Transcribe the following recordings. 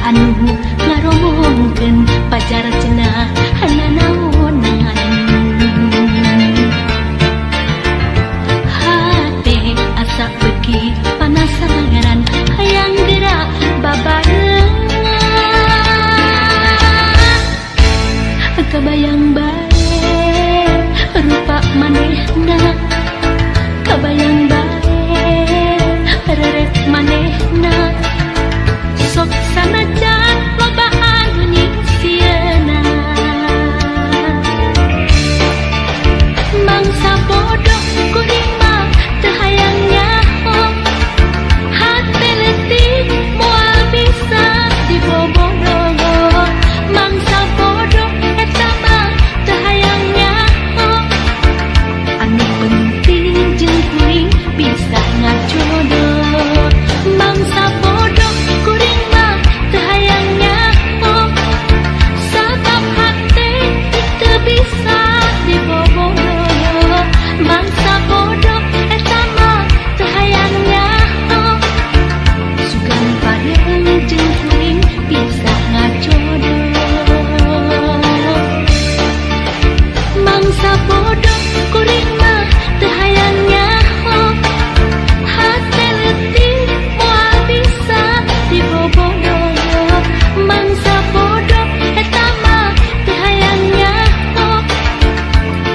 anu ngaromongkeun pacar cenah hananaonan hate asa beuki panasaran hayang gerak babarengan kabayang bae rupa manehna kabayang bae rerek manehna sok sanajan lobaan nyisieuna mangsa bodoh kuring mah teu hayang nyaho hate leutik moal bisa dibobodoh mangsa bodoh eta mah teu hayang nyaho anu penting jeung kuring bisa ngajodoh mangsa bodoh kuring mah teu hayang nyaho sabab hate teu bisa dibobodoh mangsa bodoh eta mah teu hayang nyaho sugan padeung jeung kuring bisa ngajodoh mangsa bodoh kuring mah teu hayang nyaho hate leutik moal bisa dibobodoh mangsa bodoh eta mah teu hayang nyaho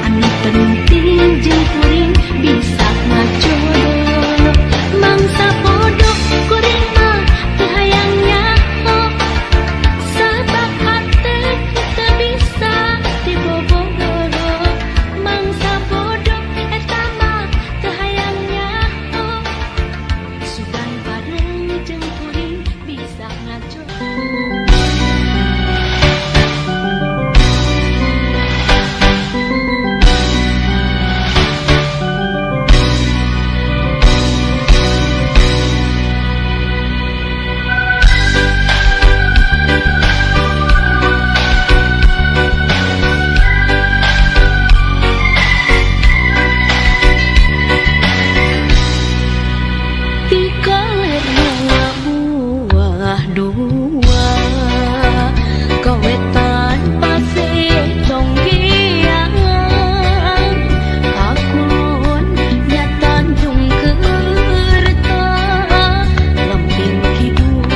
anu penting jeung kuring bisa ngajodoh mangsa bodoh kuring mah teu hayang nyaho sabab hate teu bisa dibobodoh mangsa bodoh eta mah teu hayang nyaho sugan bareng jeung kuring bisa ngajodoh Tikalerna buah dua kawetan pasih tonggiang kakulon nyatan jung kerta lamping kidul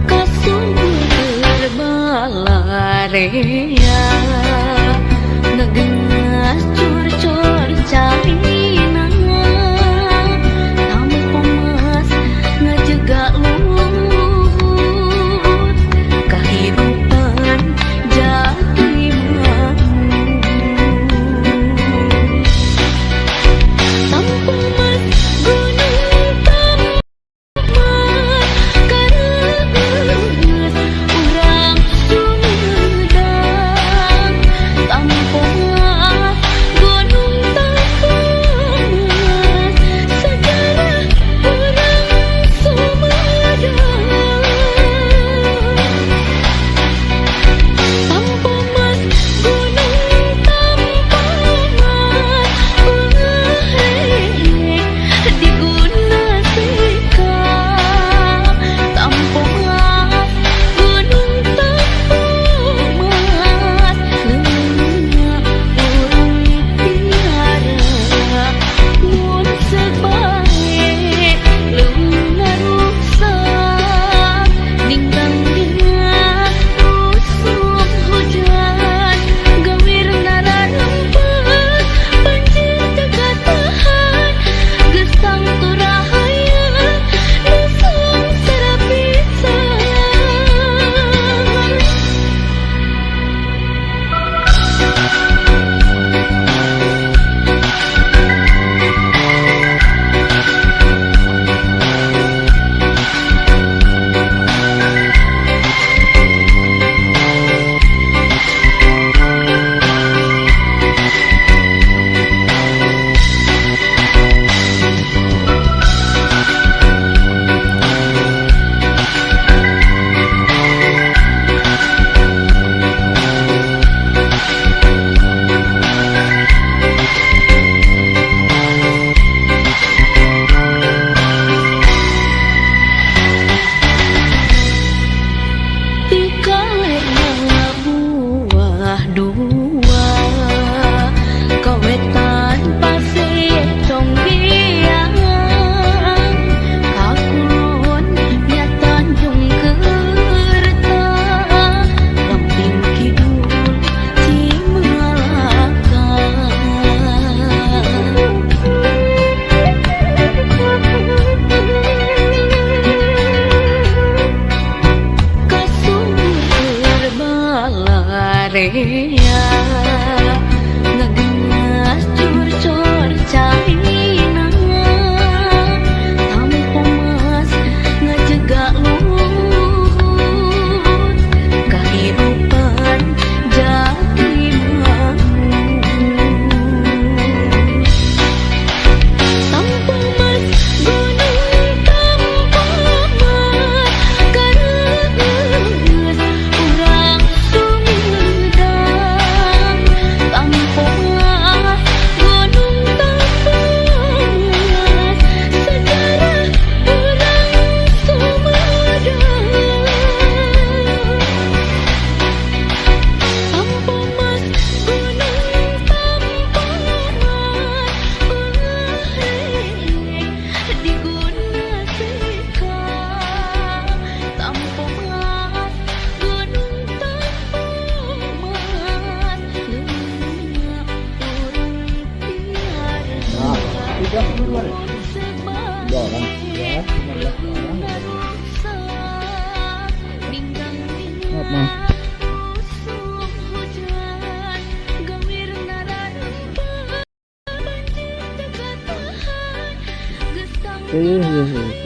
Kasumber balarea ngegengas cur-cur carina tamu pemas ngejega luhut kehidupan jati tampung mas gunung tamat karegeus urang sumedang Mah. Usum hujan Gemir nararempa Banjir teka tahan Gesang Iya.